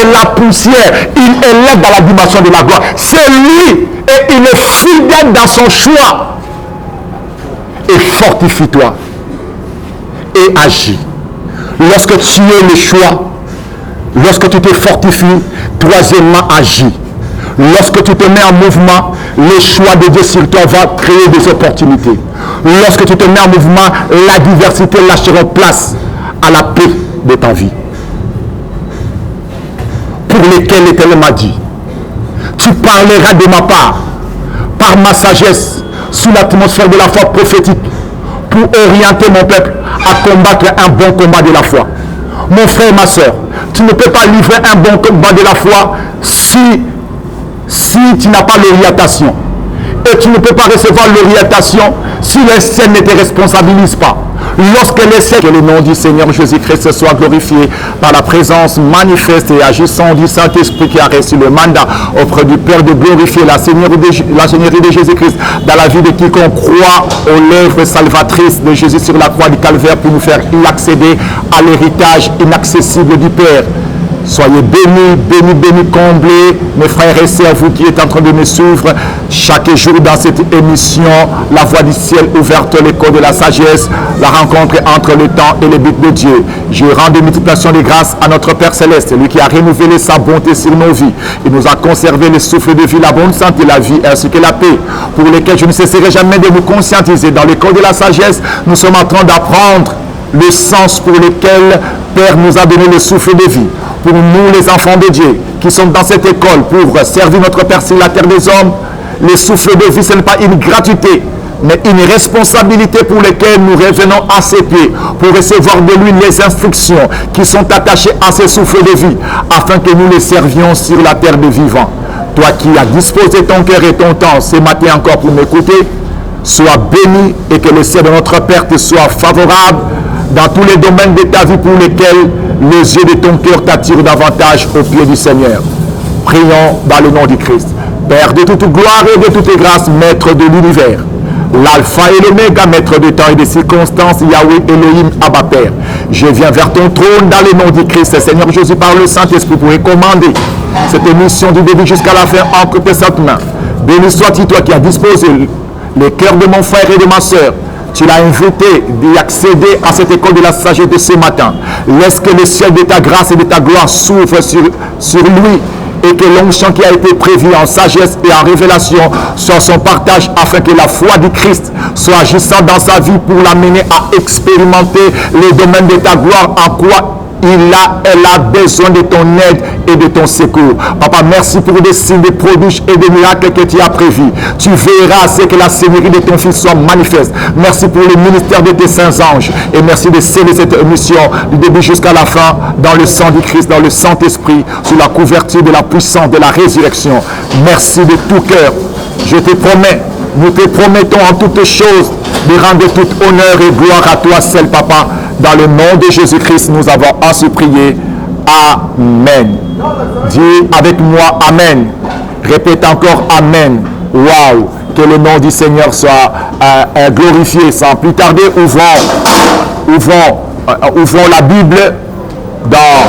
et la poussière. Il élève dans la dimension de la gloire. C'est lui et il est fidèle dans son choix. Et fortifie-toi et agis. Lorsque tu es le choix, lorsque tu te fortifies, troisièmement, agis. Lorsque tu te mets en mouvement, le choix de Dieu sur toi va créer des opportunités. Lorsque tu te mets en mouvement, la diversité lâchera place à la paix de ta vie. Pour lesquels l'Éternel m'a dit, tu parleras de ma part, par ma sagesse, sous l'atmosphère de la foi prophétique, pour orienter mon peuple à combattre un bon combat de la foi. Mon frère, ma soeur, tu ne peux pas livrer un bon combat de la foi si tu n'as pas l'orientation. Et tu ne peux pas recevoir l'orientation si les ciels ne te responsabilisent pas. Lorsque les ciels, que le nom du Seigneur Jésus-Christ soit glorifié par la présence manifeste et agissante du Saint-Esprit qui a reçu le mandat auprès du Père de glorifier la Seigneurie de Jésus-Christ dans la vie de quiconque croit aux lèvres salvatrices de Jésus sur la croix du Calvaire pour nous faire accéder à l'héritage inaccessible du Père. Soyez bénis, bénis, bénis, comblés, mes frères et sœurs, vous qui êtes en train de me suivre chaque jour dans cette émission, la voix du ciel ouverte, l'écho de la sagesse, la rencontre entre le temps et le but de Dieu. Je rends des multiplications de grâce à notre Père Céleste, lui qui a renouvelé sa bonté sur nos vies. Il nous a conservé le souffle de vie, la bonne santé, la vie ainsi que la paix, pour lesquels je ne cesserai jamais de vous conscientiser. Dans l'école de la sagesse, nous sommes en train d'apprendre le sens pour lequel Père nous a donné le souffle de vie. Pour nous, les enfants de Dieu, qui sommes dans cette école pour servir notre Père sur la terre des hommes, le souffle de vie, ce n'est pas une gratuité, mais une responsabilité pour laquelle nous revenons à ses pieds, pour recevoir de lui les instructions qui sont attachées à ce souffle de vie, afin que nous les servions sur la terre des vivants. Toi qui as disposé ton cœur et ton temps ce matin encore pour m'écouter, sois béni et que le ciel de notre Père te soit favorable dans tous les domaines de ta vie pour lesquels les yeux de ton cœur t'attirent davantage au pied du Seigneur. Prions dans le nom du Christ. Père de toute gloire et de toute grâce, Maître de l'univers, l'alpha et l'oméga, Maître de temps et des circonstances, Yahweh Elohim, Abba Père. Je viens vers ton trône dans le nom du Christ, Seigneur Jésus, par le Saint-Esprit, pour recommander cette émission du début jusqu'à la fin entre tes saintes mains. Béni sois-tu, toi qui as disposé le cœur de mon frère et de ma soeur. Tu l'as invité d'y accéder à cette école de la sagesse de ce matin. Laisse que le ciel de ta grâce et de ta gloire s'ouvre sur lui et que l'onction qui a été prévue en sagesse et en révélation soit son partage afin que la foi du Christ soit agissante dans sa vie pour l'amener à expérimenter les domaines de ta gloire en quoi elle a besoin de ton aide et de ton secours. Papa, merci pour des signes, des prodiges et des miracles que tu as prévus. Tu veilleras à ce que la Seigneurie de ton Fils soit manifeste. Merci pour le ministère de tes saints anges. Et merci de sceller cette émission du début jusqu'à la fin dans le sang du Christ, dans le Saint-Esprit, sous la couverture de la puissance de la résurrection. Merci de tout cœur. Je te promets, nous te promettons en toutes choses de rendre tout honneur et gloire à toi seul, Papa. Dans le nom de Jésus-Christ, nous avons ainsi prié. Amen. Dis avec moi Amen. Répète encore Amen. Waouh. Que le nom du Seigneur soit glorifié. Sans plus tarder, ouvrons la Bible dans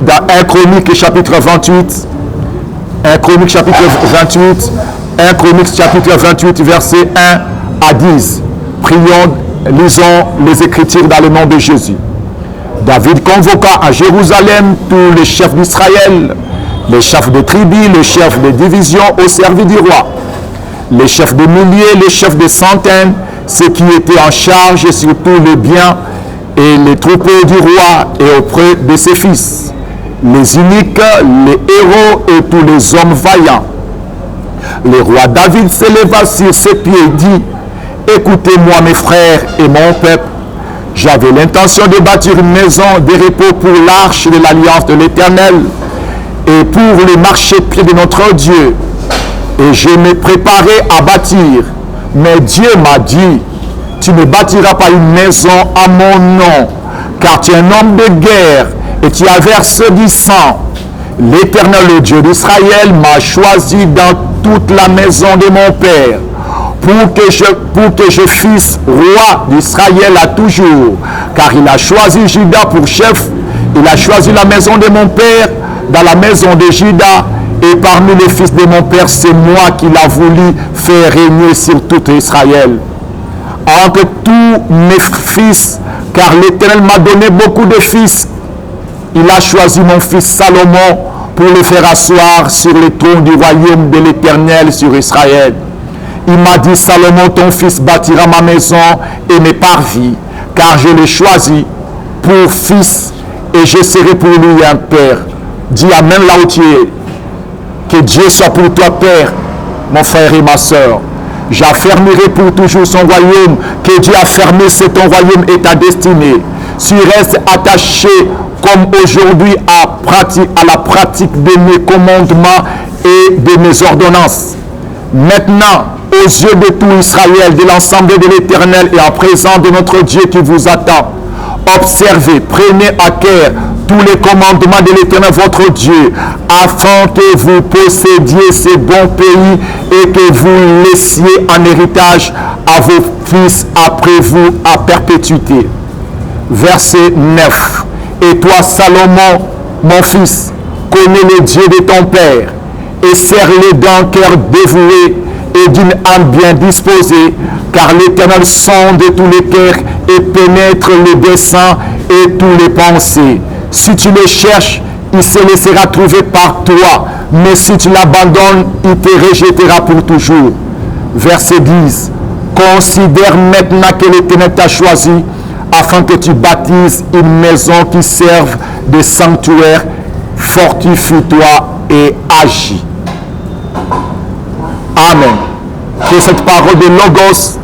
1 Chronique chapitre 28. 1 Chronique chapitre 28. 1 Chronique chapitre 28 verset 1 à 10. Prions. Lisons les Écritures dans le nom de Jésus. David convoqua à Jérusalem tous les chefs d'Israël, les chefs de tribus, les chefs de divisions au service du roi, les chefs de milliers, les chefs de centaines, ceux qui étaient en charge sur tous les biens et les troupeaux du roi et auprès de ses fils, les uniques, les héros et tous les hommes vaillants. Le roi David s'éleva sur ses pieds et dit: écoutez-moi mes frères et mon peuple, j'avais l'intention de bâtir une maison de repos pour l'arche de l'alliance de l'Éternel et pour le marchepied de notre Dieu. Et je me préparais à bâtir. Mais Dieu m'a dit: tu ne bâtiras pas une maison à mon nom, car tu es un homme de guerre et tu as versé du sang. L'Éternel, le Dieu d'Israël, m'a choisi dans toute la maison de mon père, pour que je fisse roi d'Israël à toujours, car il a choisi Juda pour chef Il a choisi la maison de mon père dans la maison de Juda, et parmi les fils de mon père, c'est moi qu'il a voulu faire régner sur tout Israël. Entre tous mes fils, car l'Éternel m'a donné beaucoup de fils, il a choisi mon fils Salomon pour le faire asseoir sur le trône du royaume de l'Éternel sur Israël. Il m'a dit, Salomon, ton fils bâtira ma maison et mes parvis, car je l'ai choisi pour fils et je serai pour lui un père. Dis Amen là où tu es. Que Dieu soit pour toi père, mon frère et ma soeur. J'affermirai pour toujours son royaume. Que Dieu a fermé, c'est ton royaume et ta destinée. Tu restes attaché comme aujourd'hui à la pratique de mes commandements et de mes ordonnances. Maintenant, aux yeux de tout Israël, de l'ensemble de l'Éternel et en présence de notre Dieu qui vous attend, observez, prenez à cœur tous les commandements de l'Éternel votre Dieu, afin que vous possédiez ce bon pays et que vous laissiez en héritage à vos fils après vous à perpétuité. Verset 9. Et toi, Salomon, mon fils, connais le Dieu de ton père et sers-le d'un cœur dévoué et d'une âme bien disposée, car l'Éternel sonde tous les cœurs et pénètre les desseins et tous les pensées. Si tu le cherches, il se laissera trouver par toi, mais si tu l'abandonnes, il te rejettera pour toujours. Verset 10. Considère maintenant que l'Éternel t'a choisi, afin que tu bâtisses une maison qui serve de sanctuaire. Fortifie-toi et agis. Amen. Que cette parole de Logos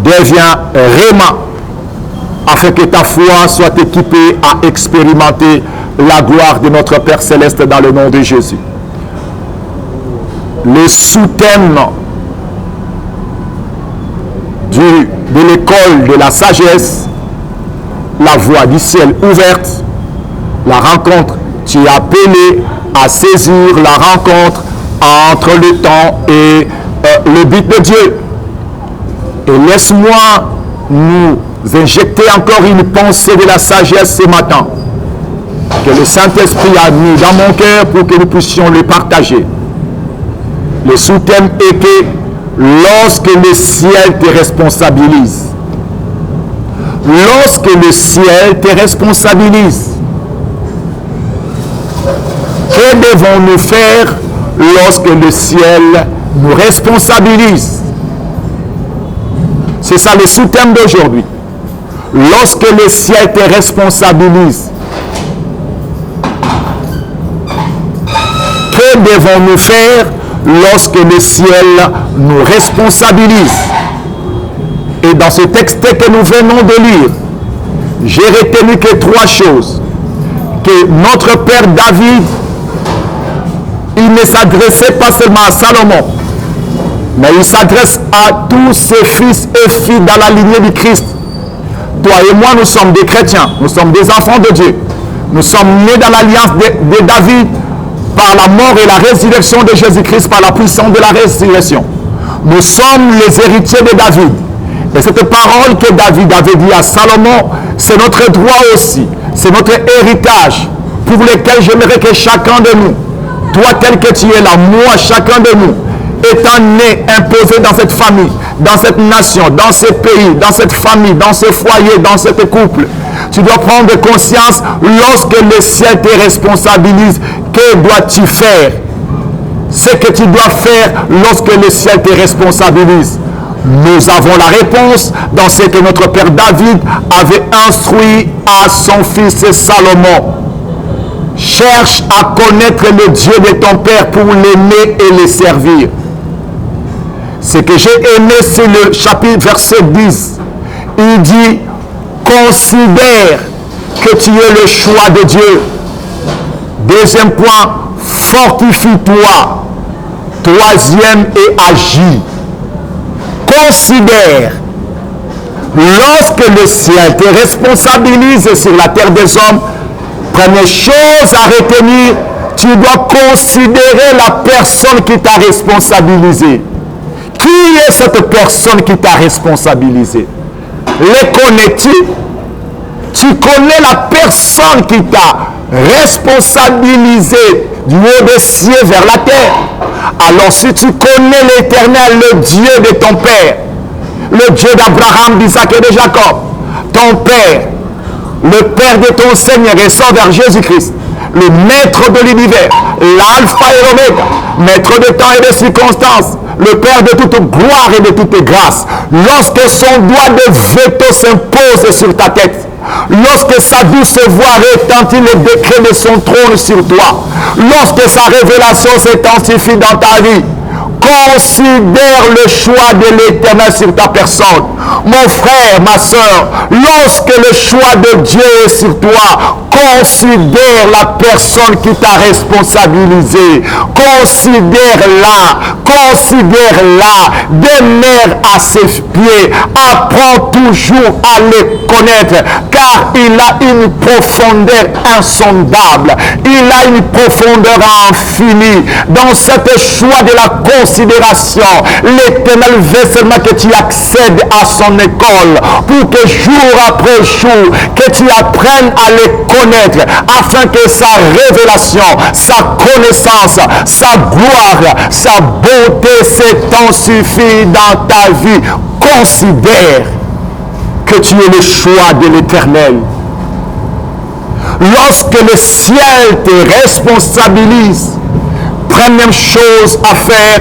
devienne Réma, afin que ta foi soit équipée à expérimenter la gloire de notre Père Céleste dans le nom de Jésus. Le sous-thème de l'école de la sagesse, la voie du ciel ouverte, la rencontre, tu es appelé à saisir la rencontre entre le temps et le but de Dieu. Et laisse-moi nous injecter encore une pensée de la sagesse ce matin, que le Saint-Esprit a mis dans mon cœur pour que nous puissions le partager. Le sous-thème est que lorsque le ciel te responsabilise, lorsque le ciel te responsabilise, que devons-nous faire lorsque le ciel nous responsabilise? C'est ça le sous-thème d'aujourd'hui. Lorsque le ciel te responsabilise, que devons-nous faire lorsque le ciel nous responsabilise? Et dans ce texte que nous venons de lire, j'ai retenu que 3 choses. Que notre père David, il ne s'adressait pas seulement à Salomon, mais il s'adresse à tous ses fils et filles dans la lignée du Christ. Toi et moi, nous sommes des chrétiens, nous sommes des enfants de Dieu. Nous sommes nés dans l'alliance de David par la mort et la résurrection de Jésus-Christ, par la puissance de la résurrection. Nous sommes les héritiers de David. Et cette parole que David avait dit à Salomon, c'est notre droit aussi, c'est notre héritage pour lequel j'aimerais que chacun de nous, toi tel que tu es là, moi, chacun de nous, étant né, imposé dans cette famille, dans cette nation, dans ce pays, dans cette famille, dans ce foyer, dans ce couple, tu dois prendre conscience, lorsque le ciel te responsabilise, que dois-tu faire? Ce que tu dois faire lorsque le ciel te responsabilise. Nous avons la réponse dans ce que notre père David avait instruit à son fils Salomon. Cherche à connaître le Dieu de ton père pour l'aimer et le servir. Ce que j'ai aimé, c'est le chapitre verset 10. Il dit, considère que tu es le choix de Dieu. Deuxième point, fortifie-toi. Troisième, et agis. Considère, lorsque le ciel te responsabilise sur la terre des hommes, première chose à retenir, tu dois considérer la personne qui t'a responsabilisé. Qui est cette personne qui t'a responsabilisé? Les connais-tu? Tu connais la personne qui t'a responsabilisé du haut des cieux vers la terre. Alors si tu connais l'Éternel, le Dieu de ton Père, le Dieu d'Abraham, d'Isaac et de Jacob, ton Père, le Père de ton Seigneur et Sauveur Jésus-Christ, le Maître de l'univers, l'Alpha et l'Oméga, Maître de temps et de circonstances, le Père de toute gloire et de toute grâce, lorsque son doigt de veto s'impose sur ta tête, lorsque sa douce voix retentit les décrets de son trône sur toi, lorsque sa révélation s'intensifie dans ta vie, considère le choix de l'Éternel sur ta personne. Mon frère, ma soeur, lorsque le choix de Dieu est sur toi, considère la personne qui t'a responsabilisé. Considère-la. Demeure à ses pieds. Apprends toujours à le connaître, car il a une profondeur insondable. Il a une profondeur infinie. Dans cette choix de la considération, l'Éternel veut seulement que tu accèdes à son école pour que jour après jour, que tu apprennes à le connaître afin que sa révélation, sa connaissance, sa gloire, sa beauté s'intensifie dans ta vie. Considère que tu es le choix de l'Éternel. Lorsque le ciel te responsabilise, première chose à faire,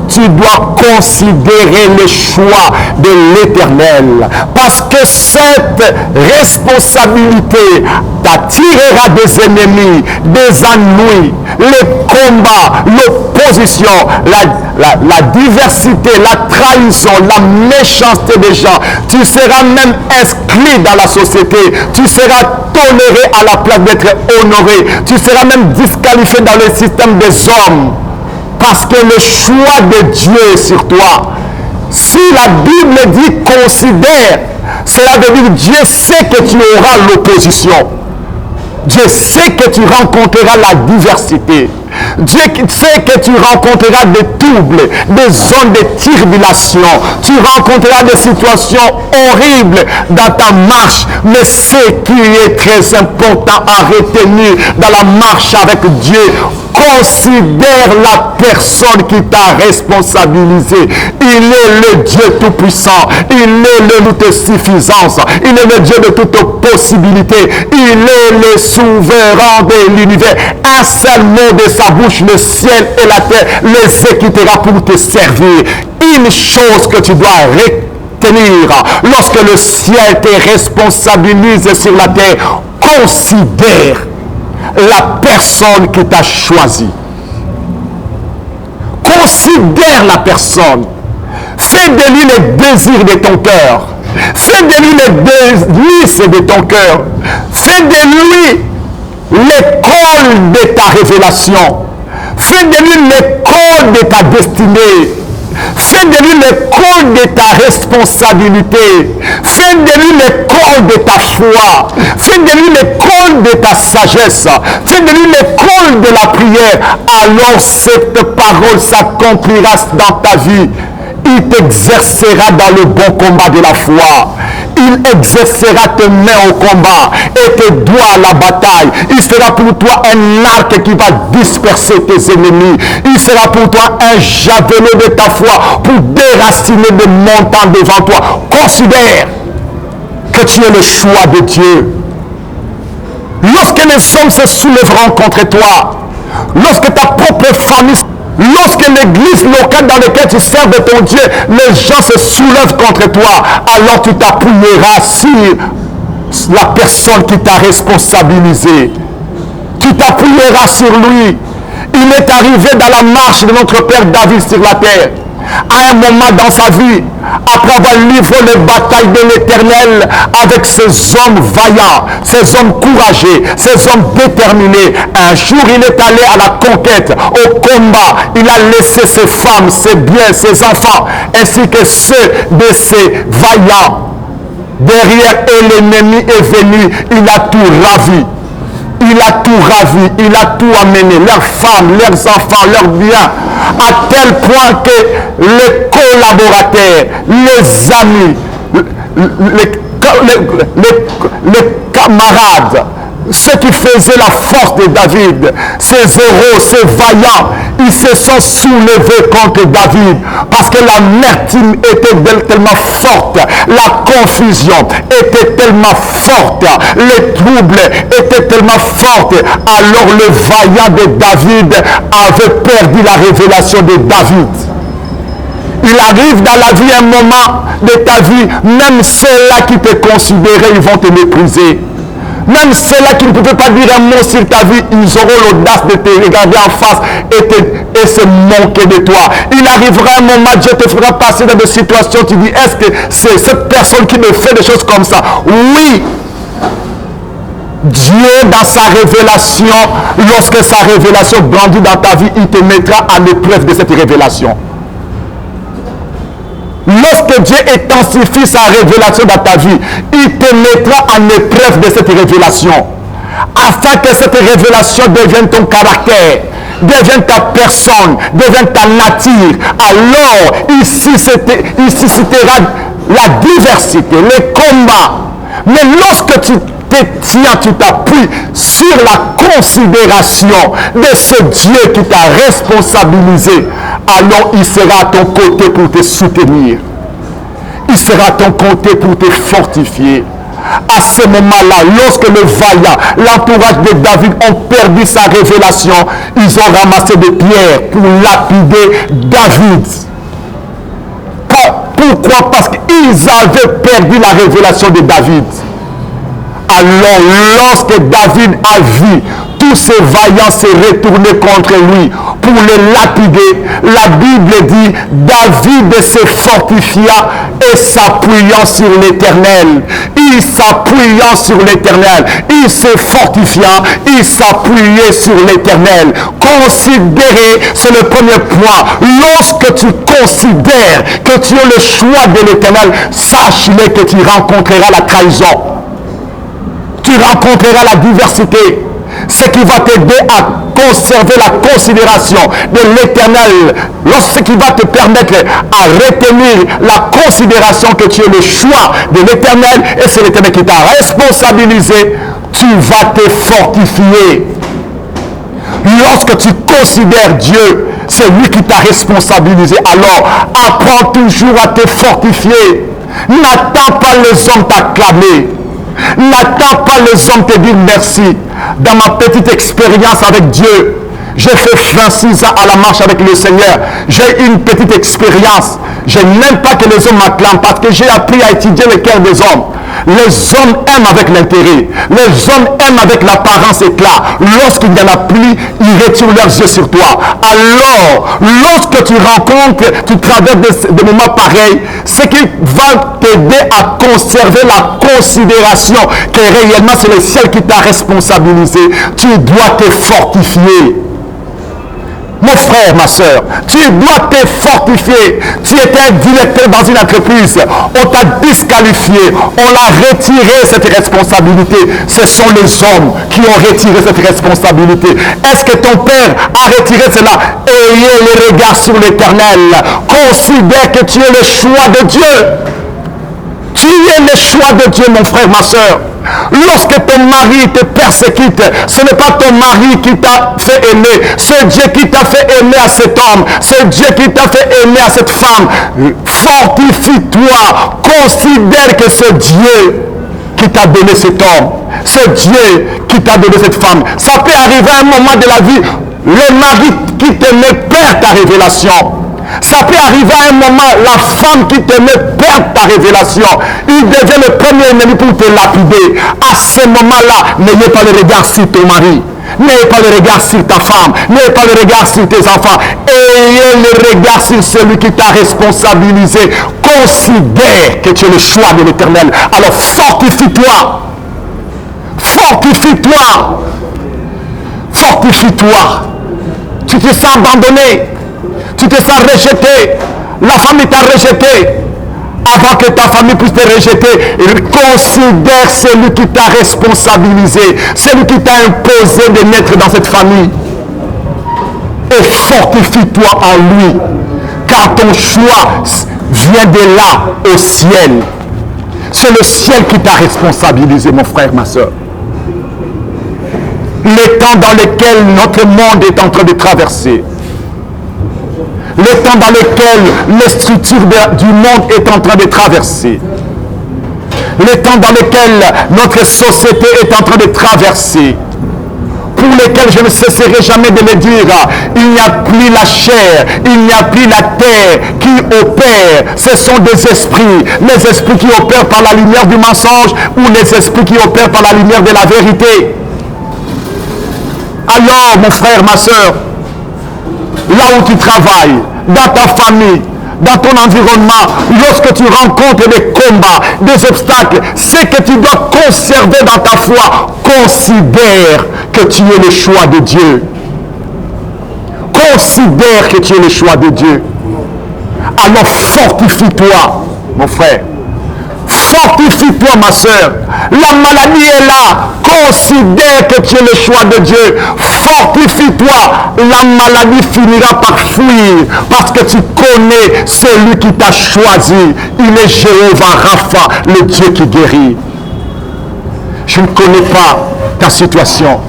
tu dois considérer le choix de l'Éternel. Parce que cette responsabilité t'attirera des ennemis, des ennuis, les combats, l'opposition, la diversité, la trahison, la méchanceté des gens. Tu seras même exclu dans la société. Tu seras toléré à la place d'être honoré. Tu seras même disqualifié dans le système des hommes. Parce que le choix de Dieu est sur toi. Si la Bible dit considère, cela veut dire Dieu sait que tu auras l'opposition. Dieu sait que tu rencontreras la diversité. Dieu sait que tu rencontreras des troubles, des zones de tribulation. Tu rencontreras des situations horribles dans ta marche. Mais ce qui est très important à retenir dans la marche avec Dieu, considère la personne qui t'a responsabilisé. Il est le Dieu tout-puissant. Il est le toute suffisance. Il est le Dieu de toute possibilité. Il est le souverain de l'univers. Un seul mot de sa bouche, le ciel et la terre les équitera pour te servir. Une chose que tu dois retenir, lorsque le ciel te responsabilise sur la terre, considère la personne qui t'a choisi. Considère la personne. Fais de lui le désir de ton cœur. Fais de lui le délice de ton cœur. Fais de lui l'école de ta révélation. Fais de lui l'école de ta destinée. Fais de lui l'école de ta responsabilité. Fais de lui l'école de ta foi. Fais de lui l'école de ta sagesse. Fais de lui l'école de la prière. Alors cette parole s'accomplira dans ta vie. Il t'exercera dans le bon combat de la foi. Il exercera tes mains au combat et tes doigts à la bataille. Il sera pour toi un arc qui va disperser tes ennemis. Il sera pour toi un javelot de ta foi pour déraciner des montagnes devant toi. Considère que tu es le choix de Dieu. Lorsque les hommes se soulèveront contre toi, lorsque ta propre famille, lorsque l'église locale dans laquelle tu sers de ton Dieu, les gens se soulèvent contre toi, alors tu t'appuieras sur la personne qui t'a responsabilisé. Tu t'appuieras sur lui. Il est arrivé dans la marche de notre Père David sur la terre. À un moment dans sa vie, après avoir livré les batailles de l'Éternel avec ces hommes vaillants, ces hommes courageux, ces hommes déterminés, un jour il est allé à la conquête, au combat. Il a laissé ses femmes, ses biens, ses enfants, ainsi que ceux de ses vaillants. Derrière eux, l'ennemi est venu, il a tout ravi. Il a tout ravi, il a tout amené, leurs femmes, leurs enfants, leurs biens, à tel point que les collaborateurs, les amis, les camarades, ceux qui faisaient la force de David, ces héros, ces vaillants, ils se sont soulevés contre David parce que l'amertume était tellement forte, la confusion était tellement forte, les troubles étaient tellement forts. Alors le vaillant de David avait perdu la révélation de David. Il arrive dans la vie un moment de ta vie, même ceux-là qui te considéraient, ils vont te mépriser. Même ceux-là qui ne pouvaient pas dire un mot sur ta vie, ils auront l'audace de te regarder en face et se moquer de toi. Il arrivera un moment, Dieu te fera passer dans des situations, tu dis, est-ce que c'est cette personne qui me fait des choses comme ça? Oui. Dieu, dans sa révélation, lorsque sa révélation grandit dans ta vie, il te mettra à l'épreuve de cette révélation. Lorsque Dieu intensifie sa révélation dans ta vie, il te mettra en épreuve de cette révélation, afin que cette révélation devienne ton caractère, devienne ta personne, devienne ta nature. Alors, il suscitera la diversité, les combats. Mais lorsque tu t'appuies sur la considération de ce Dieu qui t'a responsabilisé, alors il sera à ton côté pour te soutenir. Il sera à ton côté pour te fortifier. À ce moment-là, lorsque le vaillant, l'entourage de David ont perdu sa révélation, ils ont ramassé des pierres pour lapider David. Pourquoi? Parce qu'ils avaient perdu la révélation de David. Alors, lorsque David a vu tous ces vaillants se retourner contre lui pour le lapider, la Bible dit, David se fortifia et s'appuyant sur l'Éternel. Il s'appuyant sur l'Éternel. Il se fortifia, il s'appuyait sur l'Éternel. Considérer, c'est le premier point. Lorsque tu considères que tu as le choix de l'Éternel, sache-le que tu rencontreras la trahison. Tu rencontreras la diversité. Ce qui va t'aider à conserver la considération de l'Éternel, ce qui va te permettre à retenir la considération que tu es le choix de l'Éternel et c'est l'Éternel qui t'a responsabilisé, tu vas te fortifier. Lorsque tu considères Dieu, c'est lui qui t'a responsabilisé. Alors, apprends toujours à te fortifier. N'attends pas les hommes t'acclamer. N'attends pas les hommes te dire merci. Dans ma petite expérience avec Dieu, j'ai fait 26 ans à la marche avec le Seigneur. J'ai une petite expérience. Je n'aime pas que les hommes m'acclament parce que j'ai appris à étudier le cœur des hommes. Les hommes aiment avec l'intérêt. Les hommes aiment avec l'apparence éclat. Lorsqu'il n'y en a plus, ils retirent leurs yeux sur toi. Alors, lorsque tu rencontres, tu traverses des moments pareils, ce qui va t'aider à conserver la considération que réellement c'est le ciel qui t'a responsabilisé. Tu dois te fortifier. Mon frère, ma soeur, tu dois te fortifier. Tu étais un directeur dans une entreprise. On t'a disqualifié. On a retiré cette responsabilité. Ce sont les hommes qui ont retiré cette responsabilité. Est-ce que ton père a retiré cela? Ayez le regard sur l'Éternel. Considère que tu es le choix de Dieu. Tu es le choix de Dieu, mon frère, ma soeur. Lorsque ton mari te persécute, ce n'est pas ton mari qui t'a fait aimer, c'est Dieu qui t'a fait aimer à cet homme, c'est Dieu qui t'a fait aimer à cette femme. Fortifie-toi, considère que c'est Dieu qui t'a donné cet homme, c'est Dieu qui t'a donné cette femme. Ça peut arriver à un moment de la vie, le mari qui t'aimait perd ta révélation. Ça peut arriver à un moment, la femme qui t'aimait perd ta révélation. Il devient le premier ennemi pour te lapider. À ce moment-là, n'ayez pas le regard sur ton mari. N'ayez pas le regard sur ta femme. N'ayez pas le regard sur tes enfants. Ayez le regard sur celui qui t'a responsabilisé. Considère que tu es le choix de l'Éternel. Alors fortifie-toi. Fortifie-toi. Fortifie-toi. Tu te sens abandonné. Tu te sens rejeté. La famille t'a rejeté. Avant que ta famille puisse te rejeter, considère celui qui t'a responsabilisé, celui qui t'a imposé de naître dans cette famille. Et fortifie-toi en lui. Car ton choix vient de là au ciel. C'est le ciel qui t'a responsabilisé, mon frère, ma soeur. Les temps dans lesquels notre monde est en train de traverser, les temps dans lesquels les structures du monde est en train de traverser, les temps dans lesquels notre société est en train de traverser, pour lesquels je ne cesserai jamais de le dire, il n'y a plus la chair, il n'y a plus la terre qui opère. Ce sont des esprits, les esprits qui opèrent par la lumière du mensonge ou les esprits qui opèrent par la lumière de la vérité. Alors, mon frère, ma soeur, là où tu travailles, dans ta famille, dans ton environnement, lorsque tu rencontres des combats, des obstacles, ce que tu dois conserver dans ta foi, considère que tu es le choix de Dieu. Considère que tu es le choix de Dieu. Alors fortifie-toi, mon frère. Fortifie-toi, ma soeur. La maladie est là. Considère que tu es le choix de Dieu. Fortifie-toi. La maladie finira par fuir parce que tu connais celui qui t'a choisi. Il est Jéhovah Rapha, le Dieu qui guérit. Je ne connais pas ta situation.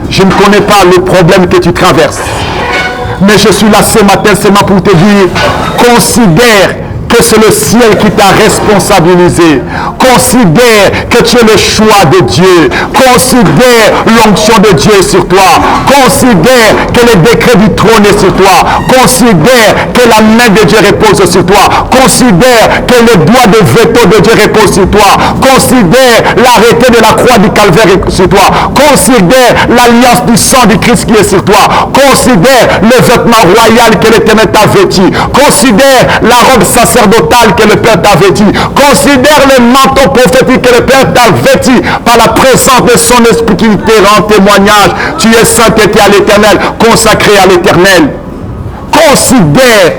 Je ne connais pas le problème que tu traverses. Mais je suis là ce matin seulement pour te dire, considère que c'est le ciel qui t'a responsabilisé. Considère que tu es le choix de Dieu. Considère l'onction de Dieu sur toi. Considère que le décret du trône est sur toi. Considère que la main de Dieu repose sur toi. Considère que le doigt de veto de Dieu repose sur toi. Considère l'arrêté de la croix du calvaire sur toi. Considère l'alliance du sang du Christ qui est sur toi. Considère le vêtement royal que l'Éternel t'a vêtu. Considère la robe sacerdotale que le Père t'a vêtu. Considère le manteau prophétique que le Père t'a vêtu par la présence de son esprit qui te rend témoignage. Tu es sainteté à l'Éternel, consacré à l'Éternel. Considère,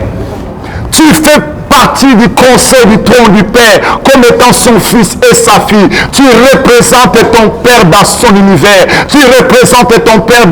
tu fais partie du conseil du trône du Père comme étant son fils et sa fille. Tu représentes ton Père dans son univers. Tu représentes ton Père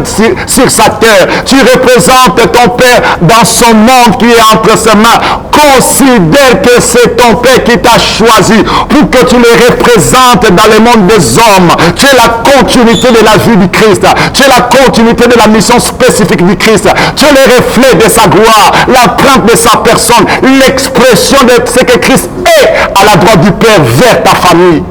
sur sa terre. Tu représentes ton Père dans son monde qui est entre ses mains. Considère que c'est ton Père qui t'a choisi pour que tu le représentes dans le monde des hommes. Tu es la continuité de la vie du Christ. Tu es la continuité de la mission spécifique du Christ. Tu es le reflet de sa gloire, l'empreinte de sa personne, l'expression de ce que Christ est à la droite du Père vers ta famille,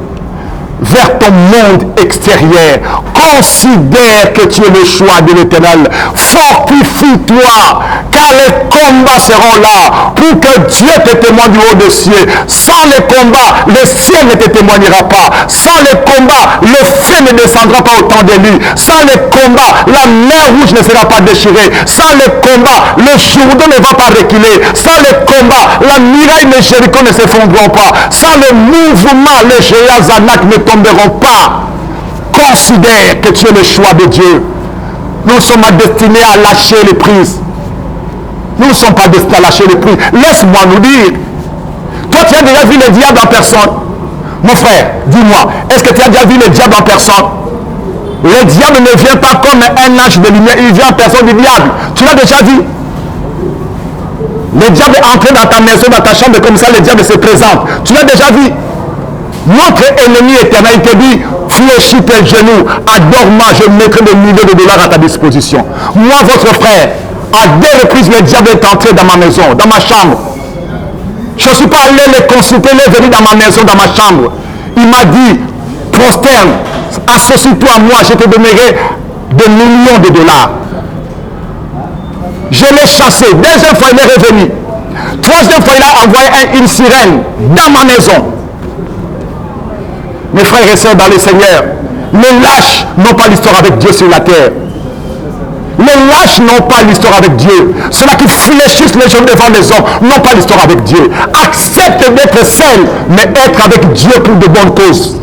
vers ton monde extérieur. Considère que tu es le choix de l'Éternel. Fortifie-toi, car les combats seront là pour que Dieu te témoigne du haut des cieux. Sans les combats, le ciel ne te témoignera pas. Sans les combats, le feu ne descendra pas au temps d'élu. Sans les combats, la mer rouge ne sera pas déchirée. Sans les combats, le Jourdain ne va pas reculer. Sans les combats, la muraille de Jéricho ne s'effondreront pas. Sans le mouvement, les géants Anak ne tomberont pas. Considère que tu es le choix de Dieu. Nous sommes destinés à lâcher les prises. Nous ne sommes pas destinés à lâcher les prises. Laisse-moi nous dire. Toi, tu as déjà vu le diable en personne? Mon frère, dis-moi, est-ce que tu as déjà vu le diable en personne? Le diable ne vient pas comme un ange de lumière, il vient en personne du diable. Tu l'as déjà vu? Le diable est entré dans ta maison, dans ta chambre, comme ça le diable se présente. Tu l'as déjà vu? Notre ennemi éternel, il te dit, fléchis tes genoux, adore-moi, je mettrai des milliers de dollars à ta disposition. Moi, votre frère, à 2 reprises, le diable est entré dans ma maison, dans ma chambre. Je ne suis pas allé le consulter, il est venu dans ma maison, dans ma chambre. Il m'a dit, prosterne, associe-toi à moi, je te donnerai des millions de dollars. Je l'ai chassé. 2e fois, il est revenu. 3e fois, il a envoyé une sirène dans ma maison. Mes frères et sœurs dans le Seigneur, les lâches n'ont pas l'histoire avec Dieu sur la terre. Les lâches n'ont pas l'histoire avec Dieu. Ceux-là qui fléchissent les genoux devant les hommes n'ont pas l'histoire avec Dieu. Accepte d'être seul, mais être avec Dieu pour de bonnes causes.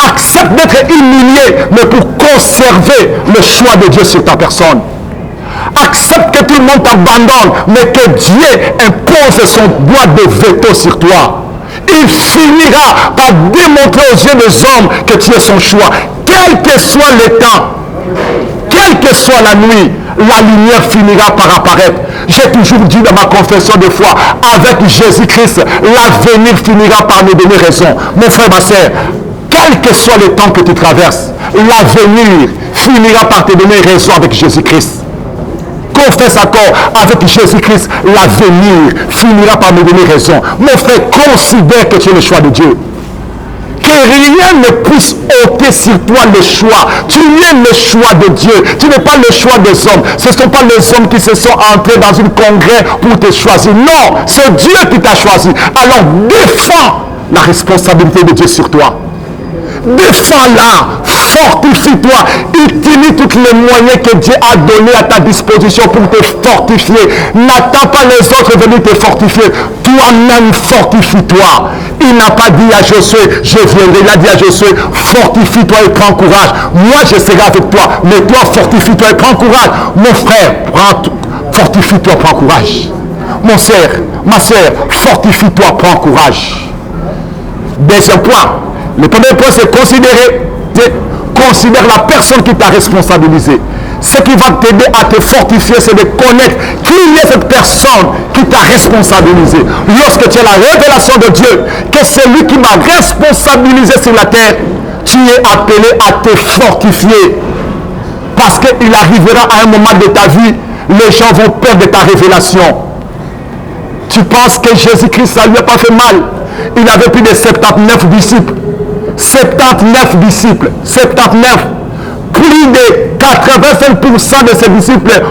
Accepte d'être humilié, mais pour conserver le choix de Dieu sur ta personne. Accepte que tout le monde t'abandonne, mais que Dieu impose son droit de veto sur toi. Il finira par démontrer aux yeux des hommes que tu es son choix. Quel que soit le temps, quelle que soit la nuit, la lumière finira par apparaître. J'ai toujours dit dans ma confession de foi, avec Jésus-Christ, l'avenir finira par nous donner raison. Mon frère, ma soeur, quel que soit le temps que tu traverses, l'avenir finira par te donner raison avec Jésus-Christ. Confesse encore, avec Jésus-Christ, l'avenir finira par me donner raison. Mon frère, considère que tu es le choix de Dieu. Que rien ne puisse ôter sur toi le choix. Tu es le choix de Dieu. Tu n'es pas le choix des hommes. Ce ne sont pas les hommes qui se sont entrés dans un congrès pour te choisir. Non, c'est Dieu qui t'a choisi. Alors défends la responsabilité de Dieu sur toi. Défends-la, fortifie-toi, utilise tous les moyens que Dieu a donnés à ta disposition pour te fortifier. N'attends pas les autres venir te fortifier. Toi-même, fortifie-toi. Il n'a pas dit à Josué, je viendrai. Il a dit à Josué, fortifie-toi et prends courage. Moi, je serai avec toi, mais toi, fortifie-toi et prends courage. Mon frère, fortifie-toi, prends courage. Mon frère, ma soeur, fortifie-toi, prends courage. Deuxième point. Le premier point, c'est considérer. Considère la personne qui t'a responsabilisé. Ce qui va t'aider à te fortifier, c'est de connaître qui est cette personne qui t'a responsabilisé. Lorsque tu as la révélation de Dieu, que c'est lui qui m'a responsabilisé sur la terre, tu es appelé à te fortifier. Parce qu'il arrivera à un moment de ta vie, les gens vont perdre ta révélation. Tu penses que Jésus-Christ, ça ne lui a pas fait mal. Il avait plus de 79 disciples. 79 disciples. 79. Plus de 85% de ses disciples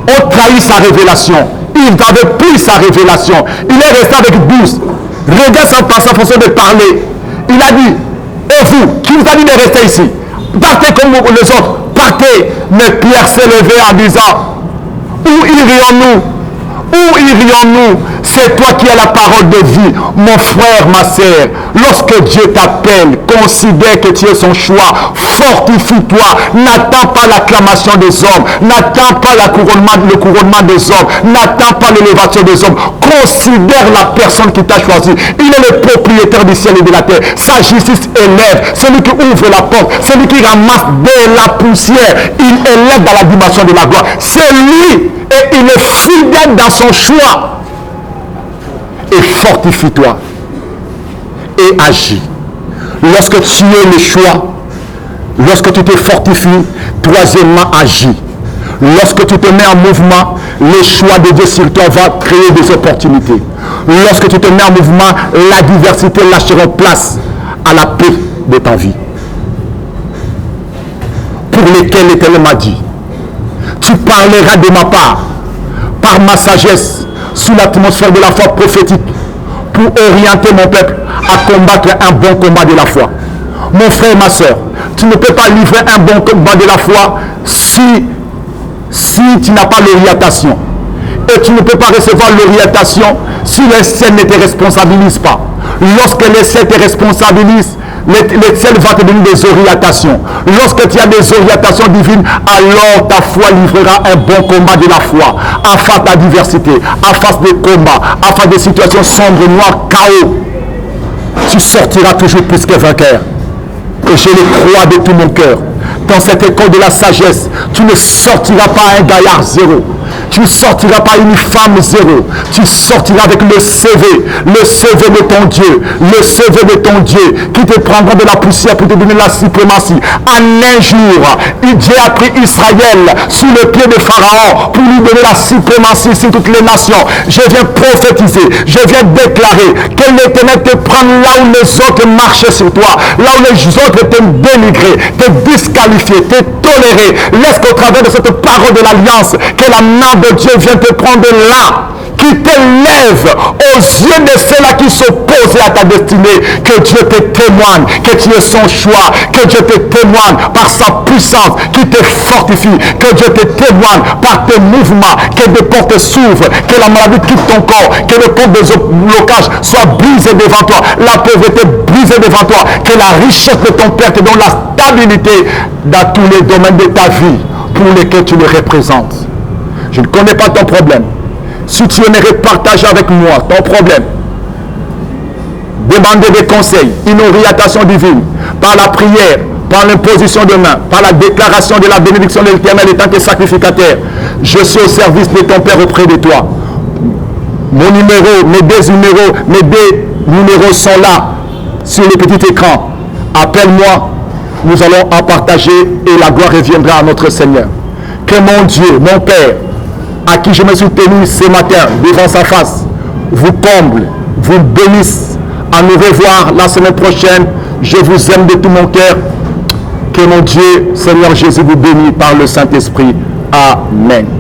ont trahi sa révélation. Ils n'avaient plus sa révélation. Il est resté avec 12. Regarde sa façon de parler. Il a dit, et vous, qui vous a dit de rester ici? Partez comme les autres. Partez. Mais Pierre s'est levé en disant, où irions-nous? Où irions-nous? C'est toi qui as la parole de vie. Mon frère, ma sœur, lorsque Dieu t'appelle, considère que tu es son choix. Fortifie-toi. N'attends pas l'acclamation des hommes. N'attends pas le couronnement des hommes. N'attends pas l'élévation des hommes. Considère la personne qui t'a choisi. Il est le propriétaire du ciel et de la terre. Sa justice élève. Celui qui ouvre la porte. Celui qui ramasse de la poussière. Il élève dans la dimension de la gloire. C'est lui. Et il est fidèle dans son choix. Et fortifie-toi. Et agis. Lorsque tu es le choix, lorsque tu te fortifies, troisièmement, agis. Lorsque tu te mets en mouvement, le choix de Dieu sur toi va créer des opportunités. Lorsque tu te mets en mouvement, la diversité lâchera place à la paix de ta vie. Pour lesquels l'Éternel m'a dit, tu parleras de ma part, par ma sagesse, sous l'atmosphère de la foi prophétique, pour orienter mon peuple à combattre un bon combat de la foi. Mon frère, ma soeur, tu ne peux pas livrer un bon combat de la foi si tu n'as pas l'orientation. Et tu ne peux pas recevoir l'orientation si le ciel ne te responsabilise pas. Lorsque le ciel te responsabilise, le ciel va te donner des orientations. Lorsque tu as des orientations divines, alors ta foi livrera un bon combat de la foi. En face de la diversité, en face des combats, en face des situations sombres, noires, chaos, tu sortiras toujours plus que vainqueur. Et je le crois de tout mon cœur. Dans cette école de la sagesse, tu ne sortiras pas un gaillard zéro. Tu ne sortiras pas une femme zéro. Tu sortiras avec le CV de ton Dieu. Le CV de ton Dieu qui te prendra de la poussière pour te donner la suprématie. En un jour, Dieu a pris Israël sous le pied de Pharaon pour lui donner la suprématie sur toutes les nations. Je viens prophétiser, je viens déclarer que l'Éternel te prend là où les autres marchaient sur toi, là où les autres te dénigré, te disqualifié, te toléré. Laisse qu'au travers de cette parole de l'alliance, que la main de Dieu vient te prendre là, qui t'élève aux yeux de ceux-là qui s'opposent à ta destinée, que Dieu te témoigne, que tu es son choix, que Dieu te témoigne par sa puissance, qui te fortifie, que Dieu te témoigne par tes mouvements, que des portes s'ouvrent, que la maladie quitte ton corps, que le pont des blocages soit brisé devant toi, la pauvreté brisée devant toi, que la richesse de ton Père te donne la stabilité dans tous les domaines de ta vie pour lesquels tu le représentes. Je ne connais pas ton problème. Si tu aimerais partager avec moi ton problème, demander des conseils, une orientation divine, par la prière, par l'imposition de main, par la déclaration de la bénédiction de l'Éternel étant que sacrificateur, je suis au service de ton Père auprès de toi. Mon numéro, mes deux numéros sont là, sur le petit écran. Appelle-moi, nous allons en partager et la gloire reviendra à notre Seigneur. Que mon Dieu, mon Père, à qui je me suis tenu ce matin devant sa face, vous comble, vous bénisse. À nous revoir la semaine prochaine. Je vous aime de tout mon cœur. Que mon Dieu, Seigneur Jésus, vous bénisse par le Saint-Esprit. Amen.